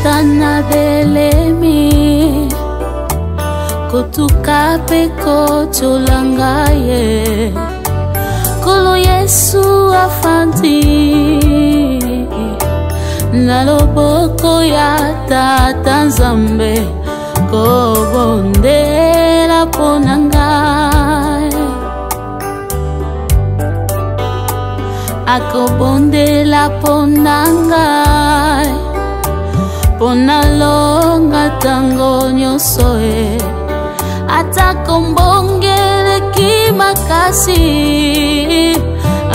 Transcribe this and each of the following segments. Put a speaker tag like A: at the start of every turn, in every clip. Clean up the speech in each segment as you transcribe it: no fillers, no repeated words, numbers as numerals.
A: Satana belemi kotuka pe kotolangaye kolo Yesu afandi na loboko ya Tata Nzambe kobondela ponangai akobondela ponangai ponalonga tango nyonso atakombongele kimakasi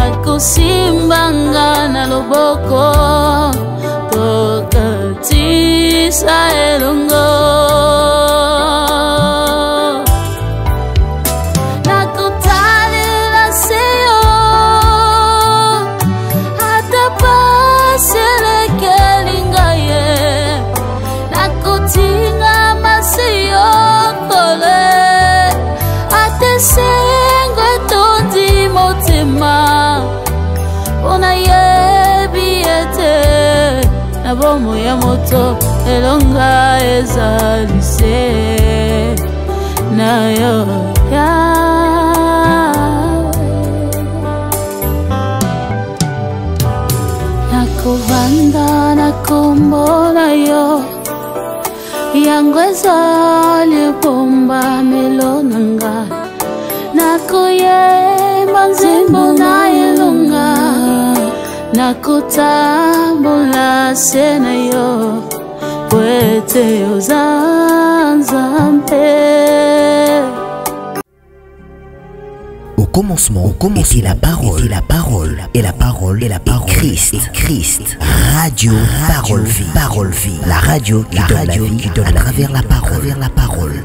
A: akosimbanga na loboko tokatisa elongo nakutalela seyo atapaselekelingaye nakutinga masiyo kole atesengwe tondi motema ona yebiete na bomo ya moto elonga ezalise na yo nakovanda nakombola yo yango ezali bomba melonanga nakoyemba nzembo na elonga nakotambola sena yo kwete ozanzampe.
B: Au commencement était la parole, et la parole est Christ. Radio, parole vie, la radio qui donne la vie à travers la parole.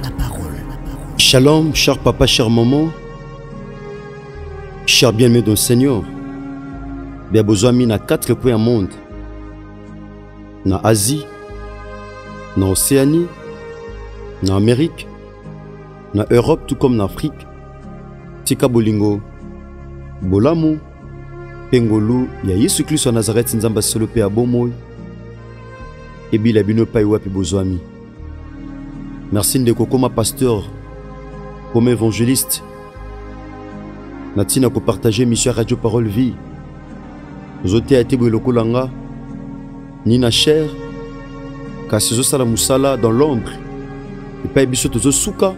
C: Shalom, cher papa, cher maman, cher bien-aimé dans le Seigneur. Bien besoin na 4 points au monde. Na Asie, na Océanie, na Amérique, na Europe tout comme na Afrique. Tika bolingo, bolamu, pengolu, ya Yesu Christ wa Nazareth nzamba solo pe abomoy. Ebila bino pa wapi bozwami. Merci ndeko koma pasteur, comme évangéliste. Natina ko partager mission Radio Parole Vie. Zote ate boilokolanga ni na chair ka sezo sala musala dans l'ombre. Et pas biso tozo suka.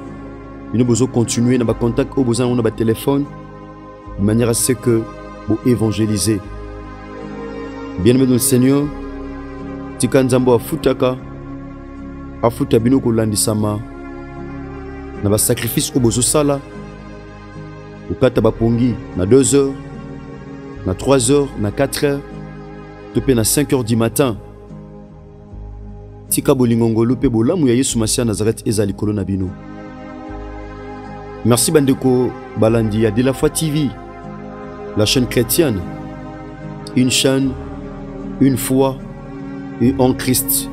C: Nous devons continuer dans nos contacts, nous devons avoir téléphone de manière à ce que vous évangélisez. Bien-aimé dans le Seigneur, tika nzambo afutaka afuta bino kolandisama na ba sacrifice au bozo sala ukata bapongi na 2 heures na 3 heures na 4 heures topé na 5 heures du matin tika bolingongolo pe bolamu ya Yesu Masia Nazareth ezali kolo na bino. Merci Bandeko Balandi de la Foi TV, la chaîne chrétienne, une chaîne, une foi et en Christ.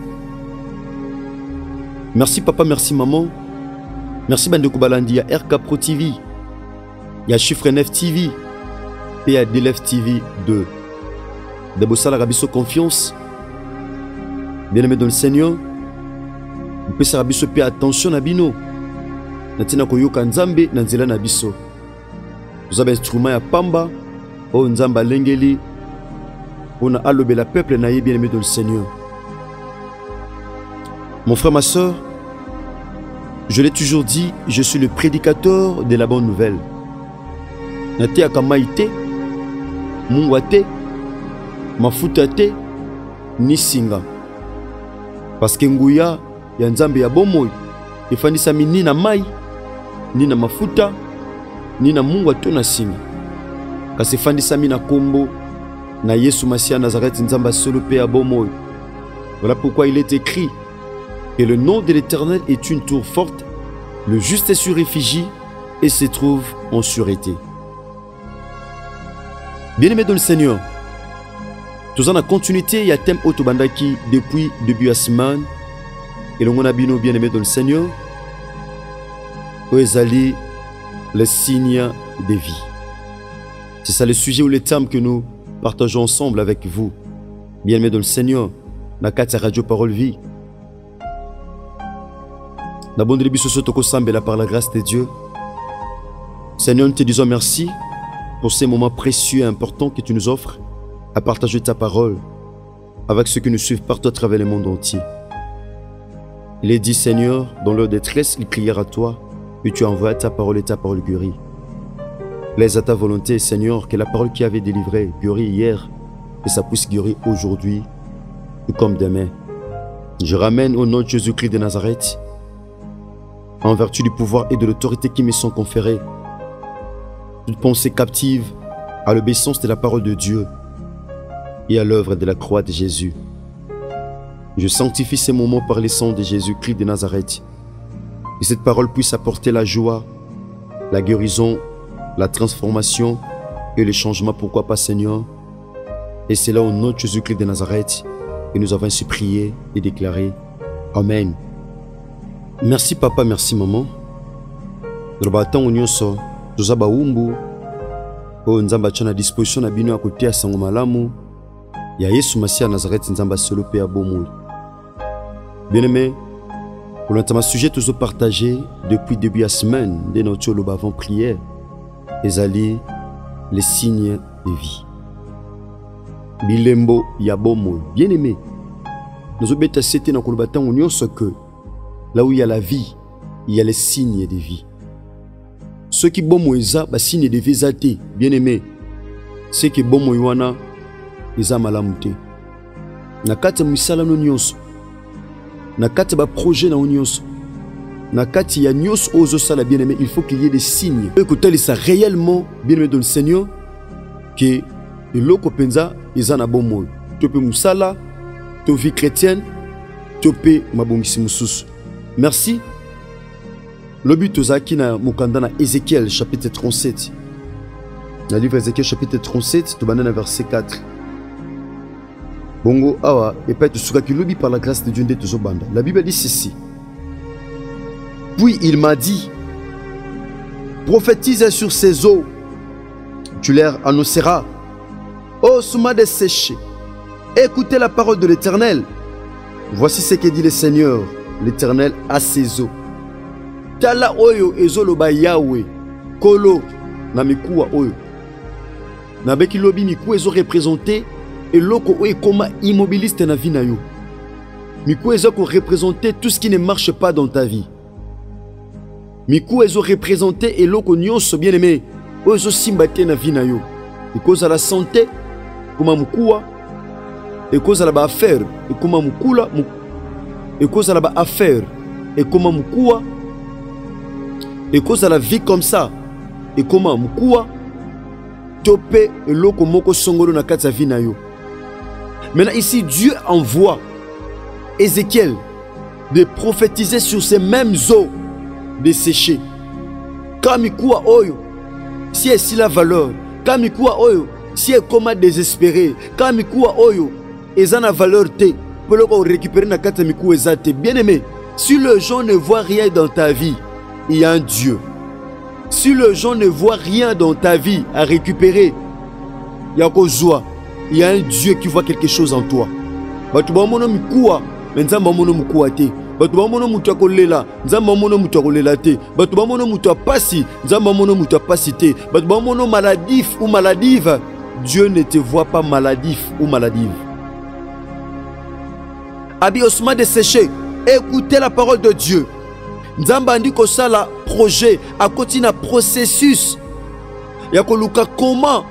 C: Merci papa, merci maman. Merci Bandeko Balandi à RK Pro TV, il y a Chiffre 9 TV et à DLF TV 2. De Bossala Rabiso Confiance, bien-aimé dans le Seigneur, vous pouvez Rabiso paix attention à Bino. Natina koyoka nzambe na nzela na biso. Vous avez instrument ya pamba o nzamba lengeli on a alobé la peuple na bien-aimé dans le Seigneur. Mon frère, ma soeur, je l'ai toujours dit, je suis le prédicateur de la bonne nouvelle. Nate akamaite mungwate mafutate ni singa. Parce que nguya ya nzambe ya bomoy ifandisa ni na mai ni na mafuta ni na mungu atona singa kasi fandisa na kombo na Yesu Masia Nazareth nzamba solo pe abomoy. Voilà pourquoi il est écrit que le nom de l'Éternel est une tour forte, le juste se réfugie et se trouve en sûreté. Bien-aimé dans le Seigneur, tous en la continuité, il y a thème Otobandaki depuis début de semaine et l'on a bien-aimé dans le Seigneur. Oezali, les signes de vie. C'est ça le sujet ou le thème que nous partageons ensemble avec vous. Bien-aimés dans le Seigneur, la 4 Radio Parole Vie, Nabondeli biso so toko sambela par la grâce de Dieu. Seigneur, nous te disons merci pour ces moments précieux et importants que tu nous offres à partager ta parole avec ceux qui nous suivent partout à travers le monde entier. Il est dit, Seigneur, dans leur détresse, ils crièrent à toi, et tu as envoyé ta parole et ta parole guérit. Laisse à ta volonté, Seigneur, que la parole qui avait délivré, guérit hier, que ça puisse guérir aujourd'hui, tout comme demain. Je ramène au nom de Jésus-Christ de Nazareth, en vertu du pouvoir et de l'autorité qui me sont conférés, toute pensée captive à l'obéissance de la parole de Dieu et à l'œuvre de la croix de Jésus. Je sanctifie ces moments par le sang de Jésus-Christ de Nazareth. Que cette parole puisse apporter la joie, la guérison, la transformation et le changement, pourquoi pas, Seigneur. Et c'est là au nom de Jésus-Christ de Nazareth que nous avons ainsi prié et déclaré. Amen. Merci papa, merci maman. Drobaton onyoso, tozaba umbu, o nzamba chana disposition na bino ya kotea sango malamu, ya Yesu Masia Nazareth nzamba solo pe abomu. Bien-aimé, pour l'entendre sujet toujours partagé depuis début de la semaine de notre avant prière, ezali les signes de vie. Bilembo yabomo. Bien-aimé, nous obéissons à cette nakolobatan union ce que là où il y a la vie, il y a les signes de vie. Ceux qui bomo eza ba signes de vie zate. Bien-aimé, ceux qui bomo yuana eza malamute. Na kati misala no nyonso. Na kati ba projet na nyonso. Na kati ya nyonso ozo sala bien-aimé, il faut qu'il y ait des signes. Écoutez ça réellement bien-aimé dans le Seigneur que eloko penza eza na bomo. Tope musala, to vie chrétienne, tope mabongisi mususu. Merci. Le but ozaki na mukanda na Ézéchiel chapitre 37. Dans le livre Ézéchiel chapitre 37, to banana verset 4. Bongo awa et peut-être sukaki lobi par la grâce de Dieu de tozobanda. La Bible dit ceci. Puis il m'a dit, prophétise sur ces eaux, tu leur annonceras, ô souma desséché, écoutez la parole de l'Éternel. Voici ce que dit le Seigneur, l'Éternel à ces eaux. Tala oyo ezoloba Yahweh, kolo na mikuwa oyo. Na beki lobi miku ezo représenté et loko oyo koma immobiliste na vie na yo. Miku ezo ko représenter tout ce qui ne marche pas dans ta vie. Miku ezo représenté et loko nyonso bien aimé oyo simbate na vie na yo. Et cause à la santé, comme mukuwa, et cause à la affaire, et comme mukula, et cause à la affaire, et comme mukuwa, et cause à la vie comme ça, et comme mukuwa, tope et loko moko songolo na kati vie na yo. Maintenant ici Dieu envoie Ézéchiel de prophétiser sur ces mêmes eaux desséchées. Kamikuwa oyo, si est si la valeur, kamikuwa oyo, si est comme désespéré, kamikuwa oyo, ezana valeur te, pour le récupérer na kati miku ezate. Bien aimé, si le gens ne voit rien dans ta vie, il y a un Dieu. Si le gens ne voit rien dans ta vie à récupérer, il y a joie. Il y a un Dieu qui voit quelque chose en toi. Batubamono mikuwa, nzamba mono mukuwa te. Batubamono mutu kolela, nzamba mono mutu kolela te. Batubamono mutu pasi, nzamba mono mutu pasi te. Batubamono maladif ou maladive, Dieu ne te voit pas maladif ou maladive. Abi osma desséché, écoutez la parole de Dieu. Nzamba ndiko sala projet à côté na processus. Yako luka comment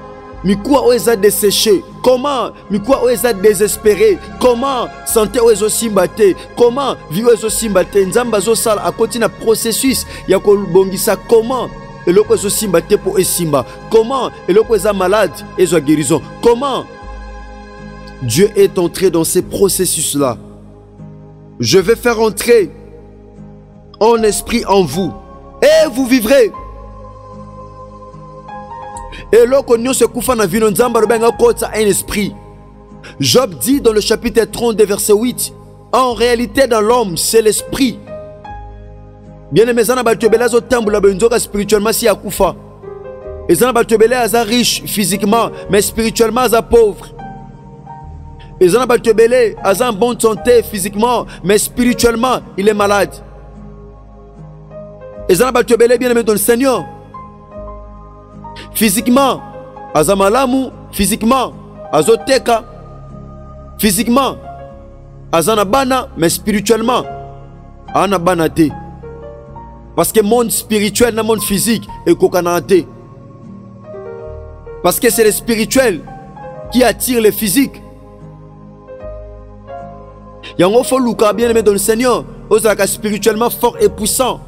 C: mikuwa oeza desséché, comment mikuwa oeza désespéré, comment santé oezo simbate, comment vie oezo simbate. Nzamba zo sala à côté na processus yako bongisa comment eloko oezo simbate pour esimba, comment eloko oeza malade ezo guérison, comment Dieu est entré dans ces processus là. Je vais faire entrer en esprit en vous et vous vivrez. Et l'okonyo se koufa na vino nzamba robenga kota un esprit. Job dit dans le chapitre 32 verset 8, en réalité dans l'homme c'est l'esprit. Bien aimé zana batobela zo tambula benzoka spirituellement si akufa. Et zana batobela aza riche physiquement mais spirituellement aza pauvre. Et zana batobela aza en bonne santé physiquement mais spirituellement il est malade. Et ça n'a pas bien aimé dans le Seigneur. Physiquement, azamalamu, physiquement, azoteka, physiquement, azanabana, mais spirituellement, anabanate. Parce que le monde spirituel, le monde physique est kokanate. Parce que c'est le spirituel qui attire le physique. Il y a un faux louka bien aimé dans le Seigneur, osaka spirituellement fort et puissant.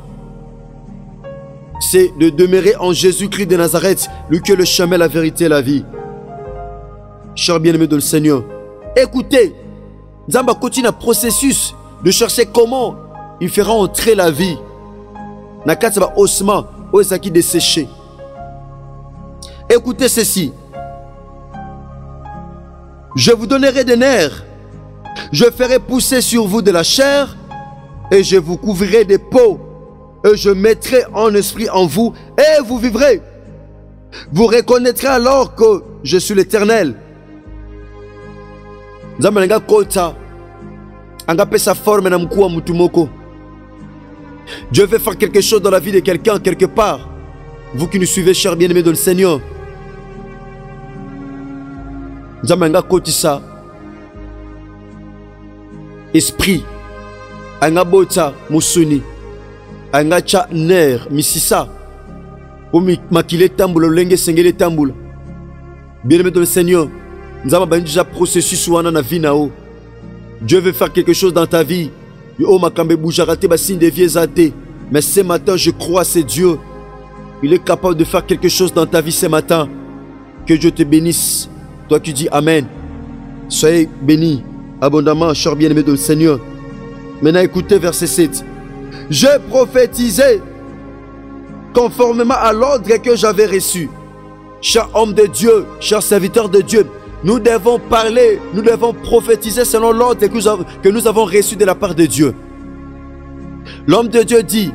C: C'est de demeurer en Jésus-Christ de Nazareth, lui qui est le chemin, la vérité et la vie. Cher bien-aimé dans le Seigneur, écoutez, Nzamba continue un processus de chercher comment il fera entrer la vie. Nakataba osma, osaki desséché. Écoutez ceci. Je vous donnerai des nerfs. Je ferai pousser sur vous de la chair et je vous couvrirai des peaux. Et je mettrai en esprit en vous et vous vivrez. Vous reconnaîtrez alors que je suis l'Éternel. Nzamba kota anga pesa forme na mkuu wa mtu moko. Dieu veut faire quelque chose dans la vie de quelqu'un quelque part. Vous qui nous suivez, chers bien-aimés dans le Seigneur. Nzamba kotisa esprit anga bota musuni anga cha ner misisa omi makile tambula lenge sengele tambula. Bien-aimé dans le Seigneur, nous avons déjà processus wana na vie nao. Dieu veut faire quelque chose dans ta vie. Yo makambe boujarate ba signe de viezate. Mais ce matin, je crois c'est Dieu. Il est capable de faire quelque chose dans ta vie ce matin. Que Dieu te bénisse. Toi qui dis Amen. Soyez bénis abondamment, cher bien-aimé dans le Seigneur. Maintenant écoutez verset 7. Je prophétisais conformément à l'ordre que j'avais reçu. Cher homme de Dieu, cher serviteur de Dieu, nous devons parler, nous devons prophétiser selon l'ordre que nous avons reçu de la part de Dieu. L'homme de Dieu dit,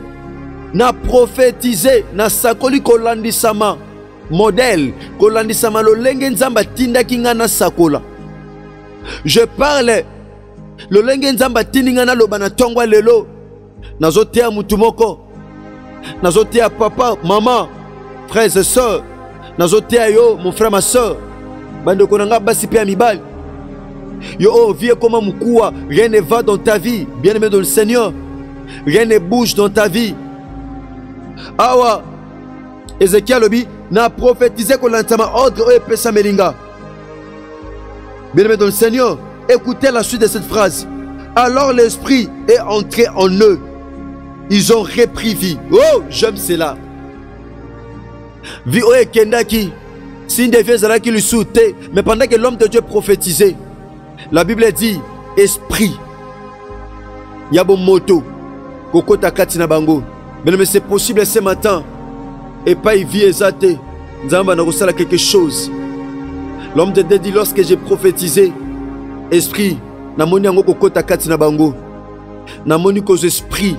C: na prophétisé, na sakoli kolandisama, modèle, kolandisama lo lenge nzamba tinda kinga na sakola. Je parle, lo lenge nzamba tinga na lobana tongwa lelo, nazotea mutumoko, nazotea papa, maman, frères et sœurs, nazotea yo, mon frère, ma soeur. Bande konanga basi pe amibal. Yo oh, vie comme mukua, rien ne va dans ta vie, bien-aimé dans le Seigneur. Rien ne bouge dans ta vie. Awa Ézéchiel obi n'a prophétisé qu'on l'entama ordre et pesa melinga. Bien-aimé dans le Seigneur, écoutez la suite de cette phrase. Alors l'esprit est entré en eux. Ils ont repris vie. Oh, j'aime cela. Vie oe kendaki. Signe de vieux qui lui sautait, mais pendant que l'homme de Dieu prophétisait, la Bible dit esprit. Yabo moto, koko takati na bango. Mais c'est possible ce matin. Et pas y vie exate. Nzamba na kosala quelque chose. L'homme de Dieu dit lorsque j'ai prophétisé, esprit, na moni yango koko takati na bango. Na moni cause esprit.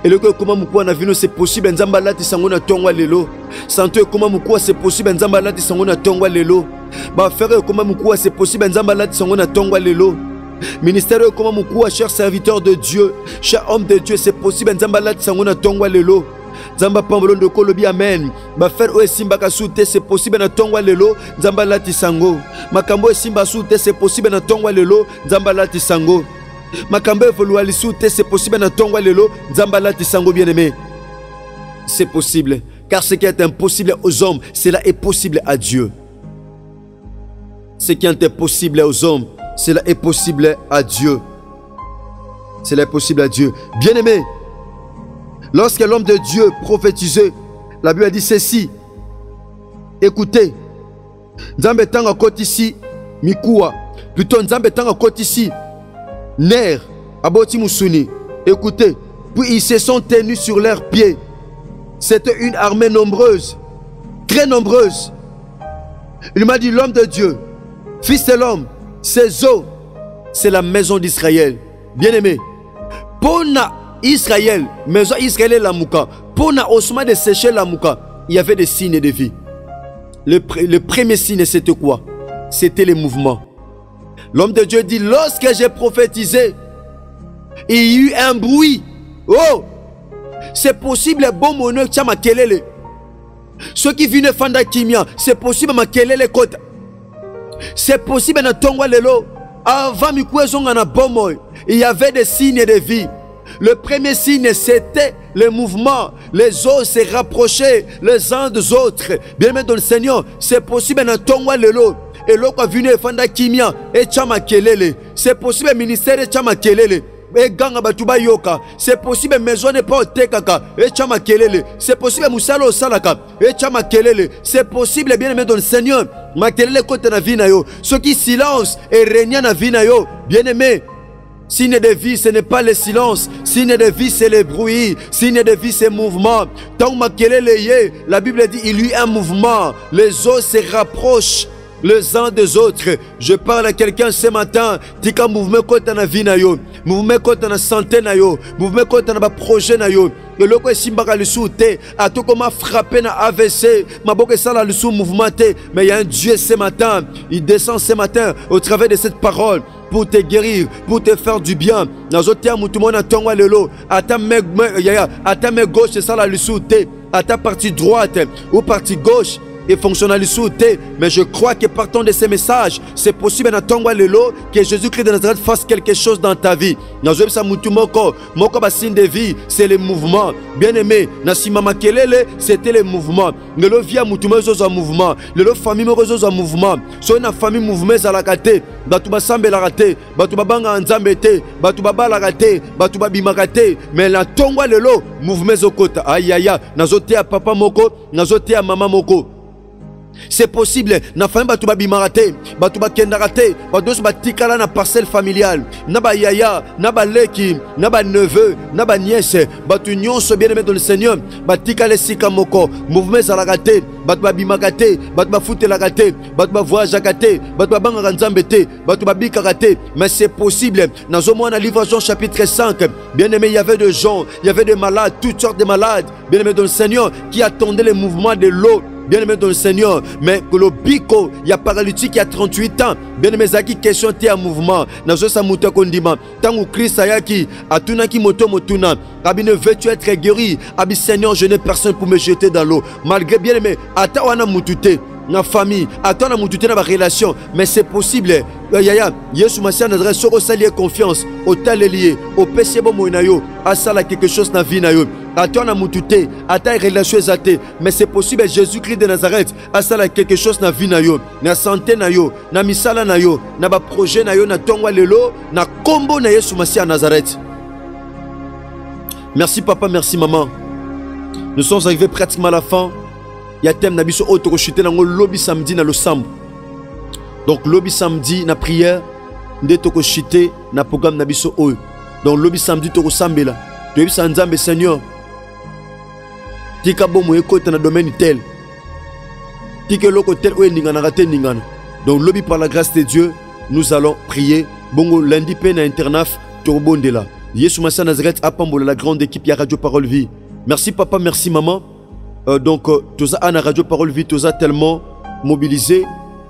C: Et le comment mukwa na vino c'est possible nzamba lati sango na tongwa lelo. Santo comment mukwa c'est possible nzamba lati sango na tongwa lelo. Ba frère comment mukwa c'est possible nzamba lati sango na tongwa lelo. Ministère comment mukwa cher serviteur de Dieu, cher homme de Dieu c'est possible nzamba lati sango na tongwa lelo. Nzamba pambolo de kolobi amen. Ba frère o simba ka soute c'est possible na tongwa lelo nzamba lati sango. Makambo simba soute c'est possible na tongwa lelo nzamba lati sango. Makambe evoluali soute c'est possible na tongwa lelo nzamba lati sango bien-aimé. C'est possible car ce qui est impossible aux hommes cela est possible à Dieu. Ce qui est impossible aux hommes cela est possible à Dieu. Cela est possible à Dieu. Bien-aimé, lorsque l'homme de Dieu prophétisait, la Bible a dit ceci. Écoutez, nzambe tanga koti ici mikuwa, plutôt nzambe tanga koti ici Ner, aboti musuni. Écoutez, puis ils se sont tenus sur leurs pieds. C'était une armée nombreuse, très nombreuse. Il m'a dit l'homme de Dieu, fils de l'homme, ces eaux, c'est la maison d'Israël. Bien-aimé, Pona Israël, maison Israël la mouka. Pona osma de sécher la mouka. Il y avait des signes de vie. Le premier signe c'était quoi? C'était les mouvements. L'homme de Dieu dit, lorsque j'ai prophétisé, il y a eu un bruit. Oh! c'est possible bon mono tia makelele. Ceux qui viennent fanda kimia, c'est possible makelele kota. C'est possible na tongwa lelo. Avant mikwezonga na bomoy, il y avait des signes de vie. Le premier signe, c'était le mouvement. Les autres se rapprochaient les uns des autres. Bien aimé dans le Seigneur, c'est possible na tongwa lelo. Et l'autre venu fanda kimia et chama kelele. C'est possible ministère et chama kelele. Et ganga batuba yoka. C'est possible maison n'est pas tekaka et chama kelele. C'est possible musalo salaka et chama kelele. C'est possible bien aimé dans le Seigneur. Makelele kote na vie na yo. Ce qui silence et règne na vie na yo. Bien aimé. Signe de vie, ce n'est pas le silence. Signe de vie, c'est le bruit. Signe de vie, c'est le mouvement. Tant makelele, la Bible dit il y a un mouvement. Les autres se rapprochent les uns des autres. Je parle à quelqu'un ce matin. Tika mouvement contre na vie na yo, mouvement contre na santé na yo, mouvement contre na projet na yo. Et le quoi simbaka le souté, à tout comment frapper na AVC, ma boque ça là le sous mouvementé. Mais il y a un Dieu ce matin. Il descend ce matin au travers de cette parole pour te guérir, pour te faire du bien. Nazotia mutumo na tongwa lelo. À ta main gauche c'est ça là le souté. À ta partie droite ou partie gauche. Et fonctionnalité, mais je crois que partant de ces messages, c'est possible que Jésus-Christ de Nazareth fasse quelque chose dans ta vie. Signe de vie, c'est le mouvement. Bien aimé, c'était le mouvement. Le via mouvement, le famille mouvement. So une famille mouvement à la gâté, batuba sambe la raté, batuba banga nzambete, batuba bala raté, batuba bimakate, mais la tongwa lelo mouvement zokota. Aïe aïe, nazote à papa moko, nazote à maman moko. C'est possible, na famille batuba bimarate, batuba kendarate, bados batikala na parcelle familiale, naba yaya, naba leki, naba neveu, naba nièce, batu nyonso bien aimé dans le Seigneur, batikale sikamoko, mouvement zalagate, batuba bimakate, batuba futelagate, batuba voyageagate, batuba banga nzambete, batuba bikarate, mais c'est possible. Dans au moins dans le livre Jean chapitre 5, bien aimé, il y avait des gens, il y avait des malades, toutes sortes de malades, bien aimé dans le Seigneur, qui attendaient le mouvement de l'eau. Bien aimé dans le Seigneur, mais que le bico, il y a paralytique qui a 38 ans. Bien aimé, Zaki, question t'es en mouvement. Nazo sa mouta kondima. Tant que Christ ayaki, atuna ki moto motuna. Abine veux-tu être guéri? Abi Seigneur, je n'ai personne pour me jeter dans l'eau. Malgré bien aimé, ata wana mutute. Na famille, attends mutute na ba relation, mais c'est possible. Yaya, Yesu Masia n'adresse sur salier confiance, au tal lié, au péché bon moinayo, à ça là quelque chose na vie na yo. Attends na mutute, attends relation exate, mais c'est possible Jésus-Christ de Nazareth, à ça là quelque chose na vie na yo, na santé na yo, na misala na yo, na ba projet na yo, na tongwa lelo, na combo na Yesu Masia Nazareth. Merci papa, merci maman. Nous sommes arrivés pratiquement à la fin. Il y a thème nabiso auto chuté dans le lobby samedi dans le samedi. Donc lobby samedi na prière, ndé toko chuté na programme nabiso oyo. Donc lobby samedi toko sambela. Tu es sanzambe Seigneur. Tika bomo ekota na domaine tel. Tika loko tel oyo ningana raté ningana. Donc lobby par la grâce de Dieu, nous allons prier. Bongo lundi pe na internaf torbondela. Yesu Masia Nazareth apambola la grande équipe ya Radio Parole Vie. Merci papa, merci maman. Donc toza ana Radio Parole Vie toza tellement mobilisé,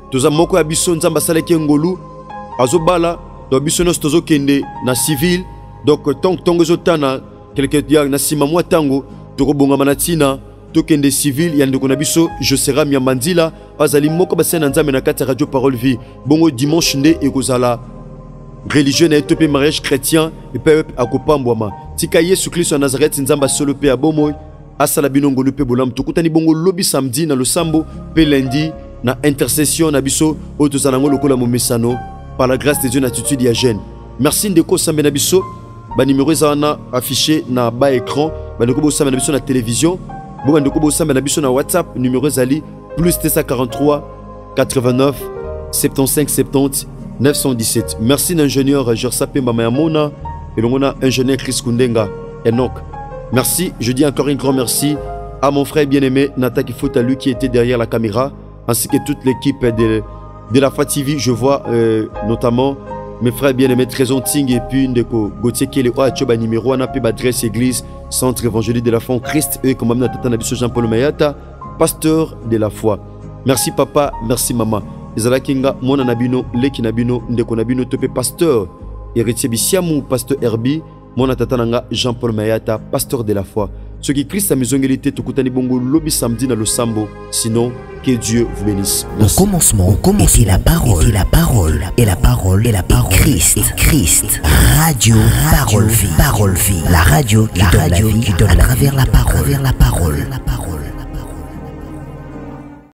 C: toza moko ya biso nzamba saleki ngolu azobala do biso nos tozo kende na civil. Donc tongo zotana quelque dia na sima mwa tango tokobonga manatina tokende civil ya ndeko na biso je serai miamandila azali moko basena nzambe na kati Radio Parole Vie. Bongo dimanche nde ekozala religieux na etopé mariage chrétien et peuple akopambwama tika Yesu Christ en Nazareth nzamba solo pe abomoy asala binongo lupe bolam tokutani bongo lobby samedi na losambo pe lundi na intercession na biso otozanango lokola momesano par la grâce de Dieu na attitude ya jeune. Merci ndeko sambe na biso ba numéro zana affiché na bas écran ba ndeko bo sambe na biso na télévision bo ndeko bo sambe na biso na WhatsApp numéro zali plus 243 89 75 70 917. Merci l'ingénieur Gersapé Mamayamona et l'ongona ingénieur Chris Kundenga Enoch. Merci, je dis encore un grand merci à mon frère bien-aimé Nata Kifota, lui qui était derrière la caméra, ainsi que toute l'équipe de la FA TV. Je vois notamment mes frères bien-aimés Trésor Ting et puis Ndeko Gauthier Kele Oachoba numéro 1 AP adresse église centre évangélique de la foi en Christ et comme Tata Nabiso Jean-Paul Mayata, pasteur de la foi. Merci papa, merci maman. Ezala Kinga, Mona Nabino, Leki Nabino, Ndeko Nabino, Topé pasteur, héritier Bissiamou, pasteur Herbie. Mon tatananga Jean-Paul Mayata, pasteur de la foi. Ce qui Christ a mezongelité tokutani bongo lobi samedi na losambo. Sinon, que Dieu vous bénisse.
B: Merci. Au commencement était la parole, et la parole, et la parole, et la parole, Christ, Christ. Radio, parole vie, la radio qui donne la vie, à travers la parole, la parole.